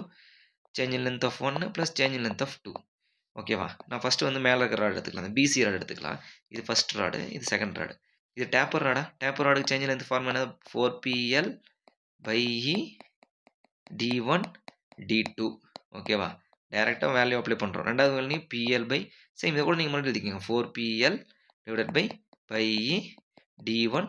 change in length of 1 plus change in length of 2. ஓகேவா, நான் first வந்து மேலே இருக்கிற ராடு எடுத்துக்கலாம், அந்த பிசி ராடு எடுத்துக்கலாம். இது ஃபஸ்ட் ராடு, இது செகண்ட் ராடு. இது டேப்பர் ராடா, டேப்பர் ராடுக்கு சேஞ்ச் இன் லென்த் ஃபார்ம் என்ன, 4PL by E D1 D2. ஓகேவா, டைரெக்டாக வேல்யூ அப்ளை பண்ணுறோம். ரெண்டாவது வேல்யூ PL பை சேம், இதை கூட நீங்கள் மட்டும் எழுதிக்கோங்க, 4PL divided by E D1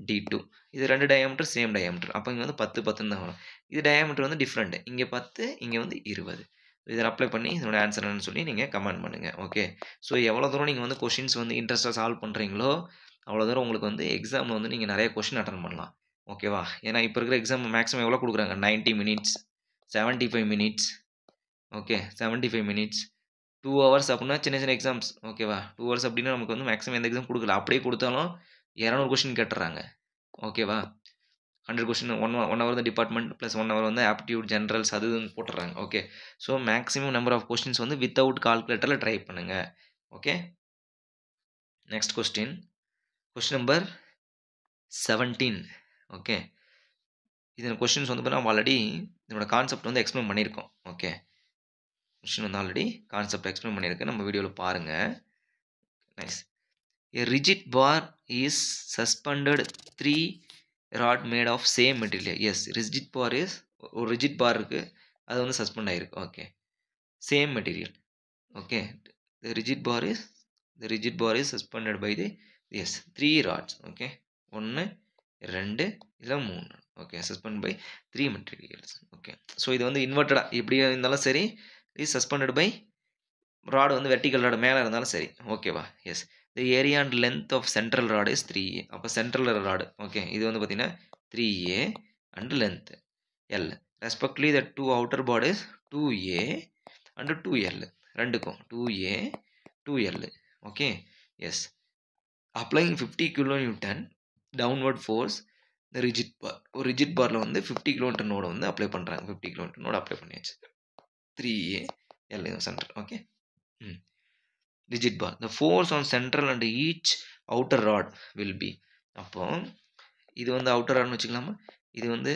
D2. இது 2 டயாமீட்டர் சேம் டயாமீட்டர், அப்போ இங்கே வந்து 10 10 தான் வரும். இது டயாமீட்டர் வந்து டிஃப்ரெண்ட், இங்கே 10 இங்கே வந்து 20. இதில் அப்ளை பண்ணி இதோட ஆன்சர் என்னன்னு சொல்லி நீங்கள் கமெண்ட் பண்ணுங்கள். ஓகே, ஸோ எவ்வளோ தூரம் நீங்கள் வந்து கொஷின்ஸ் வந்து இன்ட்ரெஸ்ட்டாக சால்வ் பண்ணுறீங்களோ அவ்வளோ தூரம் உங்களுக்கு வந்து எக்ஸாமில் வந்து நீங்கள் நிறைய கொஷின் அட்டன் பண்ணலாம். ஓகேவா, ஏன்னா இப்போ இருக்கிற எக்ஸாம் மேக்ஸிமம் எவ்வளோ கொடுக்குறாங்க, 90 minutes, 75 minutes. Okay, 75 minutes, 2 hours அப்படின்னா சின்ன சின்ன எக்ஸாம்ஸ். ஓகேவா, 2 hours அப்படின்னா நமக்கு வந்து மேக்ஸிமம் எந்த எக்ஸாம் கொடுக்கல, அப்படியே கொடுத்தாலும் 200 கொஷின் கேட்டுறாங்க. ஓகேவா, 100 கொஸ்டின் 1 ஹவர் தான் டிபார்ட்மெண்ட் ப்ளஸ் 1 ஹவர் வந்து ஆப்டிடியூட் ஜென்ரல்ஸ் அது இதுன்னு போட்டுறாங்க. Okay. So maximum number of questions வந்து வித்தவுட் கால்குலேட்டரில் ட்ரை பண்ணுங்க. Okay. Next question number 17. Okay. இதில் கொஸ்டின்ஸ் வந்து நம்ம ஆல்ரெடி இதோட கான்செப்ட் வந்து எக்ஸ்பிளைன் பண்ணியிருக்கோம். ஓகே. கொஸ்டின் வந்து ஆல்ரெடி கான்செப்ட் எக்ஸ்பிளைன் பண்ணியிருக்கேன். நம்ம வீடியோவில் பாருங்கள். Nice. A rigid bar is suspended 3 rod made of same material. Yes, rigid bar is ஒரு rigid bar இருக்கு. அது வந்து சஸ்பெண்ட் ஆயிருக்கு. Okay. Same material. Okay. The rigid bar is suspended by the 3 rods. Okay. 1 2 இல்ல 3. Okay. suspended by 3 materials. Okay. So இது வந்து இன்வெர்ட்டடா இப்படி இருந்தாலும் சரி is suspended by ராட் வந்து வெர்டிக்கல் ராடு மேலே இருந்தாலும் சரி. ஓகேவா? Yes. The area and length of central rod is 3A. அப்போ சென்ட்ரல் ராடு ஓகே இது வந்து பார்த்தீங்கன்னா 3A and length L. Respectively the 2 outer bar is 2A and 2L. ரெண்டுக்கும் 2A 2L. Okay. Yes. Applying 50 kN downward force the rigid bar. ஒரு rigid பாரில் வந்து 50 kN node வந்து apply பண்ணுறாங்க. 50 kN நோடு அப்ளை பண்ணியாச்சு. 3A L centre. Okay. Rigid bar. The force on central and each outer rod will be. அப்போ இது வந்து outer ராட்னு வச்சுக்கலாமா? இது வந்து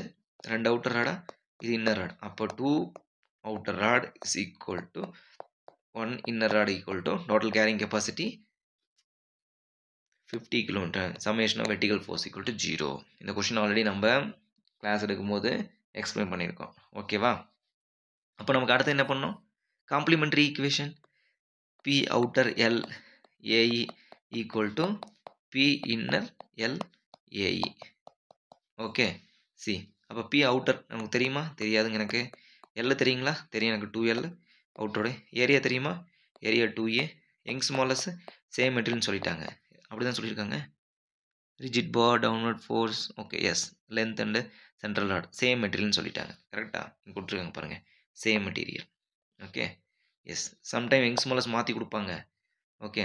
2 அவுட்டர் ராடா, இது இன்னர் ராட். அப்போ 2 outer rod is equal to 1 inner rod equal to total carrying capacity 50 kN. Summation of vertical force equal to 0. இந்த question already நம்ம கிளாஸ் எடுக்கும்போது எக்ஸ்பிளைன் பண்ணியிருக்கோம். ஓகேவா? அப்போ நமக்கு அடுத்து என்ன பண்ணோம்? Complementary equation P outer L AE equal to P inner L AE. Okay. C அப்போ P outer நமக்கு தெரியுமா? தெரியாதுங்க எனக்கு. L தெரியுங்களா? தெரியும் எனக்கு. 2L அவுட்டரோட ஏரியா தெரியுமா? Area 2A. Young's modulus same மெட்டீரியல்னு சொல்லிட்டாங்க. அப்படி தான் சொல்லியிருக்காங்க. Rigid bar downward force okay yes length and central rod same மெட்டீரியல்னு சொல்லிட்டாங்க. கரெக்டாக இங்கே கொடுத்துருக்காங்க பாருங்கள். Same material. Okay. Yes. Sometime Young's modulus மாற்றி கொடுப்பாங்க. ஓகே.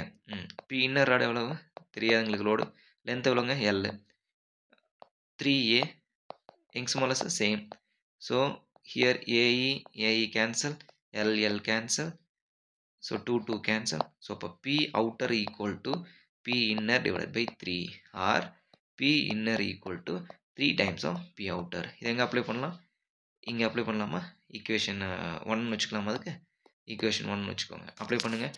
பி இன்னர் ராட் எவ்வளவு தெரியாது எங்களுக்கு. லோடு லென்த் எவ்வளோங்க? L. 3A Young's modulus same. So here AE cancel, L cancel. So 2 cancel. So அப்போ P outer equal to P inner divided by 3 or P inner equal to 3 times of P outer. இதை எங்கே apply பண்ணலாம்? இங்கே apply பண்ணலாமா? Equation 1 வச்சுக்கலாமா? அதுக்கு equation 1 வச்சுக்கோங்க. Apply பண்ணுங்கள்.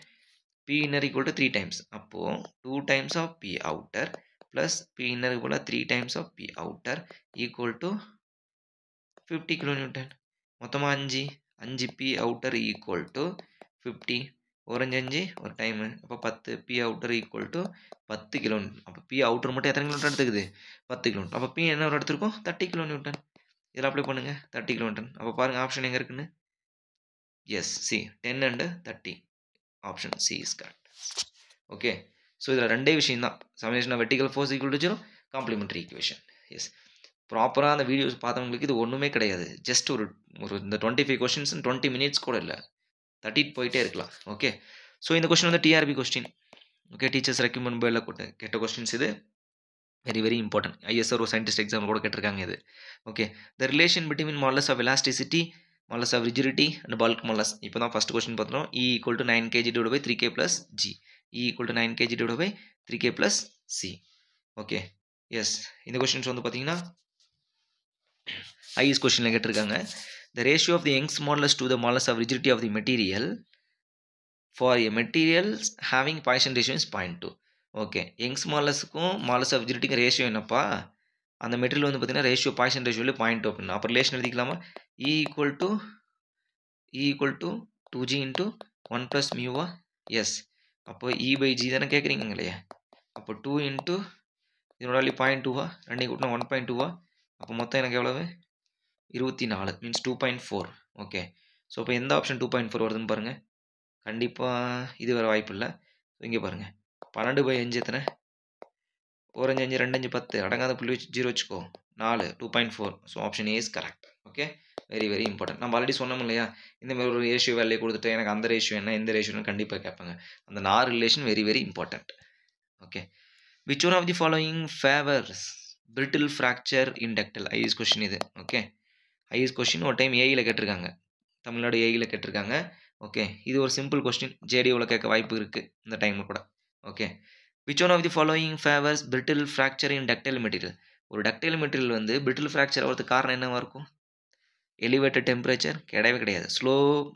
P inner equal to 3 times. அப்போது 2 times of P outer plus P inner equal to 3 times of P outer equal to 50 kN. மொத்தமாக 5 P outer equal to 50. ஒரு 5 ஒரு டைமு. அப்போ 10 P outer equal to 10 kN. அப்போ P outer மட்டும் எத்தனை kN எடுத்துக்குது? 10 kN. அப்போ P என்ன எடுத்துருக்கோம்? 30 kN. இதில் அப்ளை பண்ணுங்கள். 30 kN. அப்போ பாருங்கள் ஆப்ஷன் எங்கே இருக்குன்னு. Yes. C 10 and 30. Option C is correct. Okay. So இதில் ரெண்டே விஷயம் தான். Summation of vertical force equal to 0 complementary equation. Yes. ப்ராப்பராக அந்த வீடியோஸ் பார்த்தவங்களுக்கு இது ஒன்றுமே கிடையாது. ஜஸ்ட் ஒரு இந்த 25 கொஸ்டின்ஸ் 20 மினிட்ஸ் கூட இல்லை, தட்டிட்டு போயிட்டே இருக்கலாம். ஓகே. ஸோ இந்த கொஸ்டின் வந்து TRB question. Okay. Teachers recommend பைல கேட்ட கொஸ்டின்ஸ் இது. Very very important. ISR scientist exam கூட கேட்டிருக்காங்க இது. Okay. The relation between modulus of elasticity, modulus of rigidity and bulk modulus. இப்போ தான் ஃபஸ்ட் கொஸ்டின் பார்த்தோம். E equal to 9 kg divided by 3k plus G. E equal to 9 kg divided by 3k plus C. Okay. Yes. இந்த questions வந்து பார்த்தீங்கன்னா IS கொஸ்டினில் கேட்டிருக்காங்க. The ratio of the Young's modulus to the modulus of rigidity of the material for a materials having Poisson ratio is 0.2. Okay. Young's மாடலஸுக்கும் modulus of ரிஜிடிட்டிக்கும் ratio என்னப்பா? அந்த material வந்து பார்த்தீங்கன்னா ரேஷியோ பாய்சன் ரேஷியோவில் 0.2 அப்படின்னா அப்போ ரிலேஷன் எழுதிக்கலாமா? E equal to 2G into 1 plus mu. Yes. அப்போ E by G தானே கேட்குறீங்க இல்லையா? அப்போ 2 into இதனோட வேல்யூ 0.2 ரெண்டு கூட்டினா 1.2. அப்போ மொத்தம் எனக்கு எவ்வளவு? 24 மீன்ஸ் 2.4. ஓகே. ஸோ இப்போ எந்த ஆப்ஷன் 2.4 வருதுன்னு பாருங்கள். கண்டிப்பாக இது வர வாய்ப்பு இல்லை. இங்கே பாருங்கள். 12/5 எத்தனை? ஒரு 5 2 5 10 அடங்காத புள்ளி வச்சு 0 வச்சுக்கோ. 4 2.4. So option A is correct. Okay. Very very important. நம்ம ஆல்ரெடி சொன்னோம் இல்லையா, இந்த மாதிரி ஒரு ரேஷியோ வேல்யூ கொடுத்துட்டு எனக்கு அந்த ரேஷியோ என்ன இந்த ரேஷியோன்னு கண்டிப்பாக கேட்பாங்க. அந்த 4 relation very very important. Okay. Which one of the following favours brittle fracture in ductile IS question இது. ஓகே, IS கொஸ்டின் ஒரு டைம் ஏஇல கேட்டிருக்காங்க, தமிழ்நாடு ஏஇல கேட்டிருக்காங்க. ஓகே, இது ஒரு சிம்பிள் கொஸ்டின், ஜேடிஓல கேட்க வாய்ப்பு இருக்கு இந்த டைம்ல கூட. Okay, which one of the following favors brittle fracture in ductile material? ஒரு டக்டைல் மெட்டீரியல் வந்து brittle fracture ஆகிறதுக்கு காரணம் என்னவா இருக்கும்? எலிவேட்டட் டெம்பரேச்சர் கிடையவே கிடையாது. Slow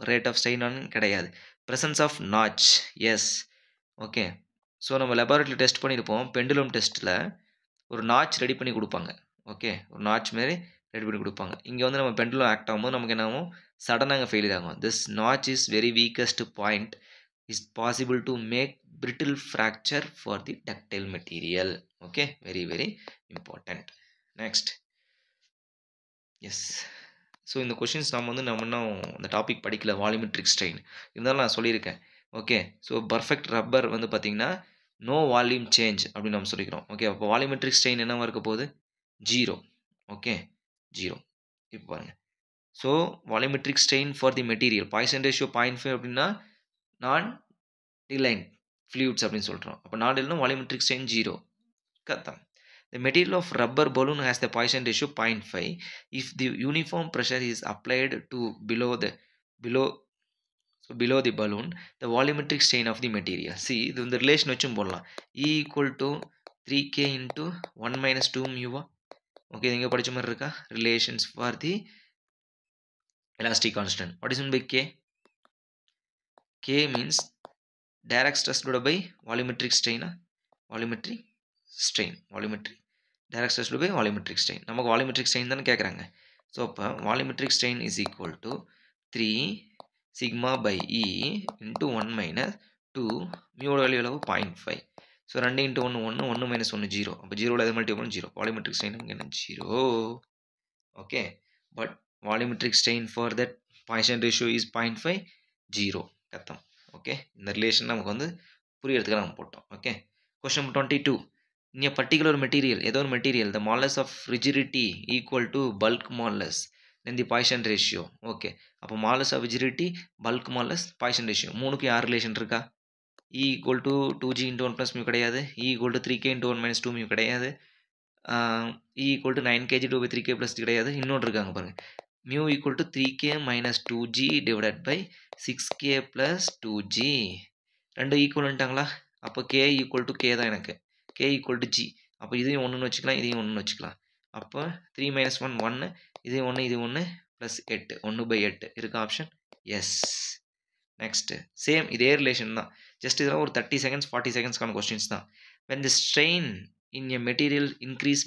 rate of strain on கிடையாது. Presence of notch, yes. Okay, so நம்ம லெபார்ட்டரியில் டெஸ்ட் பண்ணியிருப்போம், பெண்டுலம் டெஸ்ட்டில் ஒரு நாச் ரெடி பண்ணி கொடுப்பாங்க. ஓகே, ஒரு நாச் மாரி ரெடி பண்ணி கொடுப்பாங்க. இங்கே வந்து நம்ம பெண்டுலம் ஆக்ட் ஆகும்போது நமக்கு என்ன ஆகும், சடனாக ஃபெயிலியர் ஆகும். This notch is very weakest point is possible to make brittle fracture for the ductile material. Okay, very very important. Next, yes. So இந்த கொஷின்ஸ் நம்ம இன்னும் இந்த டாபிக் படிக்கல, வால்யூமெட்ரிக் ஸ்ட்ரெயின் இருந்தாலும் நான் சொல்லியிருக்கேன். ஓகே, ஸோ பர்ஃபெக்ட் ரப்பர் வந்து பார்த்தீங்கன்னா நோ வால்யூம் சேஞ்ச் அப்படின்னு நம்ம சொல்லிக்கிறோம். ஓகே, அப்போ வால்யூமெட்ரிக் ஸ்ட்ரெயின் என்னவா இருக்க போகுது, 0. ஓகே, 0. இப்போ பாருங்கள், so volumetric strain for the material poison ratio 0.5 அப்படின்னா நான் டிலைன் ஃப்ளூயிட்ஸ் அப்படின்னு சொல்கிறோம். அப்போ நான் இல்லைன்னா volumetric strain 0. கத்தம். The material of rubber balloon has the Poisson ratio 0.5. If the uniform pressure is applied to below the balloon, the volumetric strain of the material. See, the relation வச்சும் போடலாம். E equal to 3k into 1 minus 2 mu. Okay, இங்க படிச்ச மாதிரி இருக்கா? Relations for the elastic constant. What is meant by k? K means direct stress divided by volumetric strain. Volumetric strain. Direct stress by volumetric strain. நமக்கு volumetric strain தானே கேட்குறாங்க. So அப்போ volumetric strain is equal to 3 sigma by E into 1 minus 2 மியோட value அளவு 0.5. So 2 into 1 1 1 minus 1 0. அப்போ 0ல் எது multiple 0. volumetric strain என்ன 0. Okay, but volumetric strain for that Poisson ratio is 0.5 0. கத்தம். Okay, இந்த ரிலேஷன் நமக்கு வந்து புரியறதுக்கு நம்ம போட்டோம். Okay, question 22. In a particular material, ஏதோ ஒரு material, the modulus of rigidity equal to bulk modulus, then the Poisson ratio. Okay, அப்போ modulus of rigidity, bulk modulus, Poisson ratio மூணுக்கு யார் ரிலேஷன் இருக்கா? E equal to 2g into 1 plus mu கிடையாது. E equal to 3k into 1 minus 2 mu கிடையாது. E equal to 9kg divided by 3k plus கிடையாது. இன்னொன்று இருக்காங்க பாருங்க, mu equal to 3k minus 2g divided by 6k plus 2g. ரெண்டு ஈக்குவல்ட்டாங்களா? அப்போ k equal to k தான் எனக்கு, k equal to g. அப்போ இதையும் ஒன்றுன்னு வச்சுக்கலாம், இதையும் ஒன்றுன்னு வச்சுக்கலாம். அப்போ 3 minus 1 1, இது 1 இது 1 ப்ளஸ் 8 1/8 இருக்கா ஆப்ஷன்? எஸ். நெக்ஸ்ட்டு சேம் இதே ரிலேஷன் தான், ஜஸ்ட் இதெல்லாம் ஒரு 30 seconds 40 secondsக்கான கொஸ்டின்ஸ் தான். when the strain in a material increase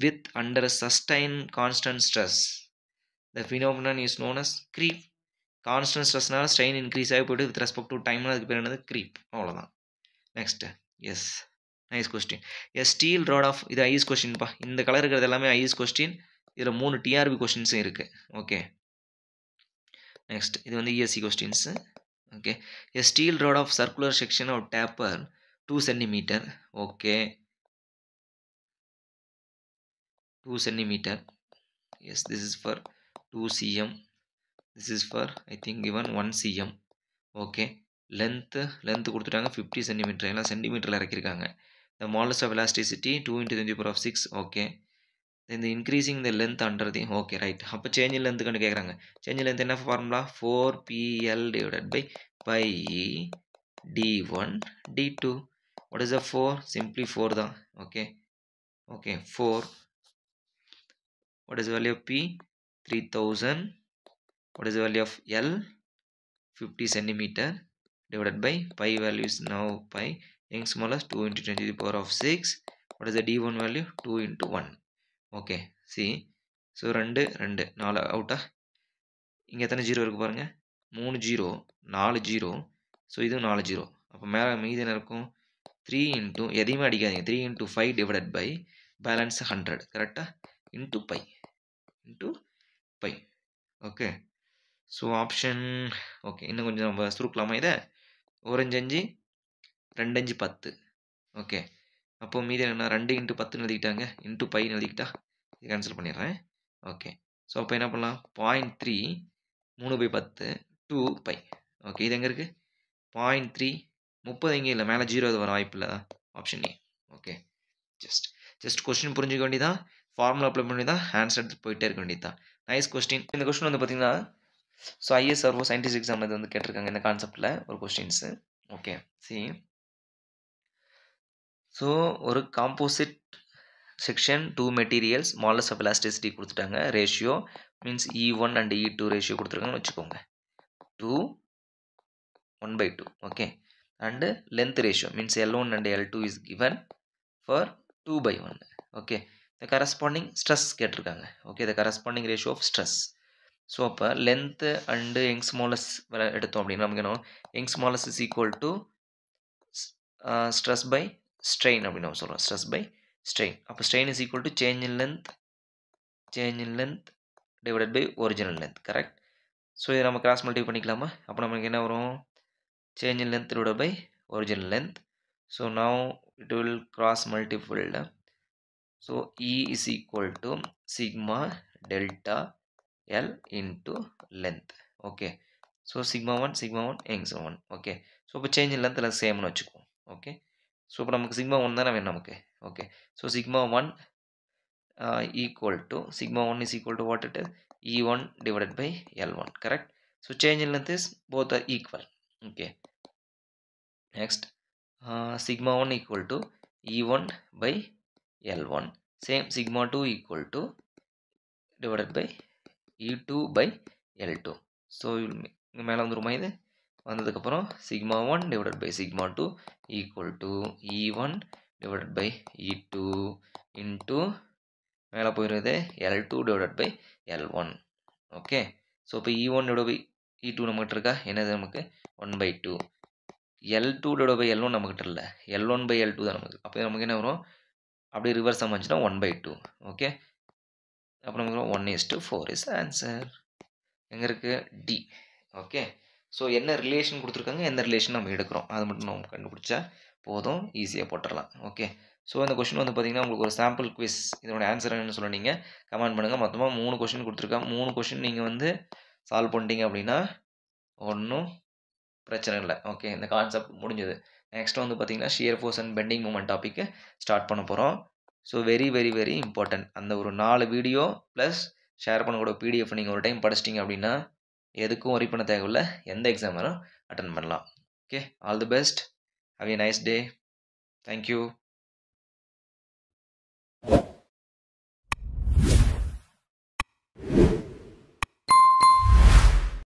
with under a sustained constant stress, the phenomenon is known as creep. Constant ஸ்ட்ரெஸ்னால ஸ்ட்ரெயின் இன்க்ரீஸ் ஆகி போய்ட்டு with respect to டைம்னா அதுக்கு பேர் என்னது, க்ரீப். அவ்வளோதான். Next, yes, nice question. Yes steel rod of, இது IES கொஸ்டின்ப்பா, இந்த கலர் இருக்கிறது எல்லாமே ஐஸ் கொஸ்டின். இதில் 3 டிஆர்பி கொஸ்டின்ஸும் இருக்குது. ஓகே, நெக்ஸ்ட் இது வந்து ESC questions. Okay, a steel rod of circular section of taper 2 cm. Okay, 2 cm. Yes, this is for 2 cm. This is for I think given 1 cm. Okay, length கொடுத்துட்டாங்க 50 cm, எல்லாம் சென்டிமீட்டரில் இறக்கிருக்காங்க. the modulus of elasticity 2 into 10 to the power of 6. Okay, then the increasing the length under the, okay right. அப்போ change in length கண்டு கேட்குறாங்க. Change in length என்ன formula, 4PL divided by pi d1 d2. what is the 4? simply 4 தான். Okay, 4. what is the value of P? 3000. what is the value of L? 50 cm divided by pi value is now pi. Young's modulus 2 into 10 to the power of 6. what is the d1 value? 2 into 1. okay, see, so 2 4 அவுட்டா. இங்கே எத்தனை zero இருக்குது பாருங்கள், 3 0 4 0. So இதுவும் 4 0. அப்போ மேலே மீதி என்ன இருக்கும், 3 into எதையுமே அடிக்காதீங்க, 3 into 5 divided by பேலன்ஸ் 100 கரெக்டாக into pi. Okay, so option. Okay, இன்னும் கொஞ்சம் நம்ம சுருக்கலாமா இதை, 1 5 2 5 10. ஓகே, அப்போ மீதி என்ன, 2 into 10 எழுதிக்கிட்டாங்க, இன்ட்டு பை எழுதிக்கிட்டா இது கேன்சல் பண்ணிடுறேன். ஓகே, ஸோ அப்போ என்ன பண்ணலாம், 0.3 3/10 2 பை. ஓகே, இது எங்கே இருக்குது, 0.3 30 எங்கே இல்லை, மேலே 0 அது வர வாய்ப்பு இல்லை, option A. Okay, just just question புரிஞ்சுக்க வேண்டியதான், ஃபார்முலா அப்ளை பண்ணி தான் ஆன்சர் எடுத்து போயிட்டே இருக்க வேண்டியது தான். Nice question. இந்த கொஸ்டின் வந்து பார்த்தீங்கன்னா, ஸோ ஐஏஎஸ் சர்வோ சயின்டிஸ்ட் எக்ஸாம் இது வந்து கேட்டிருக்காங்க இந்த கான்செப்ட்டில் ஒரு கொஸ்டின்ஸு. ஓகே சி. ஸோ ஒரு composite section 2 materials modulus of elasticity கொடுத்துட்டாங்க. Ratio means E1 and E2 ratio கொடுத்துருக்காங்கன்னு வச்சுக்கோங்க. 2 1/2. Okay. And length ratio means L1 and L2 is given for 2/1. Okay. the corresponding stress கேட்டிருக்காங்க. Okay. the corresponding ratio of stress. So அப்போ length and Young's modulus எடுத்தோம் அப்படின்னா நமக்கு என்ன Young's modulus is equal to stress by strain அப்படின்னு நம்ம சொல்கிறோம். Stress by strain. அப்போ strain is equal to change in length divided by original length. Correct. So இதை நம்ம கிராஸ் மல்டிப்ளை பண்ணிக்கலாமா? அப்போ நமக்கு என்ன வரும்? Change in length divided by original length. So now it will cross multiplied. So E is equal to sigma delta L into length. Okay. So sigma 1 Young's 1. Okay. So இப்போ change in length எல்லாம் சேம்னு வச்சுக்குவோம். Okay. So இப்போ நமக்கு sigma 1 தானே வேணும் நமக்கு. Okay. So sigma 1 sigma 1 is equal to what it is? E1 divided by L1. Correct. So change in length is both are equal. Okay. Next, sigma 1 equal to E1 by L1. Same sigma 2 equal to divided by E2 by L2. So இங்க மேலே வந்துருமா இது? வந்ததுக்கப்புறம் sigma 1 divided by sigma 2 equal to E1 divided by E2 into மேலே போயிடுறது L2 divided by L1. Okay. So இப்போ E1 divided by E2 நம்மகிட்ட இருக்கா? என்னது நமக்கு 1/2. L2 divided by L1 நம்மகிட்ட இல்லை, L1 by L2 தான் நமக்கு. அப்போ நமக்கு என்ன வரும்? அப்படியே ரிவர்ஸ் அமைச்சுன்னா 1/2. ஓகே. அப்போ நமக்கு 1:4 இஸ் ஆன்சர். எங்கே இருக்குது? டி. ஓகே. ஸோ என்ன ரிலேஷன் கொடுத்துருக்காங்க, எந்த ரிலேஷன் நம்ம எடுக்கிறோம் அது மட்டும் நம்ம கண்டுபிடிச்சா போதும், ஈஸியாக போட்டுடலாம். ஓகே. ஸோ இந்த கொஸ்டின் வந்து பார்த்தீங்கன்னா உங்களுக்கு ஒரு சாம்பிள் குவிஸ், இதோட ஆன்சர் என்னன்னு சொல்ல நீங்கள் கமெண்ட் பண்ணுங்கள். மொத்தமாக 3 கொஸ்டின் கொடுத்துருக்காங்க. 3 கொஸ்டின் நீங்கள் வந்து சால்வ் பண்ணிட்டீங்க அப்படின்னா ஒன்றும் பிரச்சனை இல்லை. ஓகே. இந்த கான்செப்ட் முடிஞ்சது. நெக்ஸ்ட் வந்து பார்த்தீங்கன்னா shear force and bending moment topic start பண்ண போகிறோம். So very very very important. அந்த ஒரு 4 வீடியோ ப்ளஸ் ஷேர் பண்ணக்கூட PDF நீங்கள் ஒரு டைம் படிச்சிட்டிங்க அப்படின்னா எதுக்கும் ஒரி பண்ண தேவையில்லை, எந்த எக்ஸாம் வேணும் அட்டன் பண்ணலாம். Okay. All the best. Have a nice day. Thank you.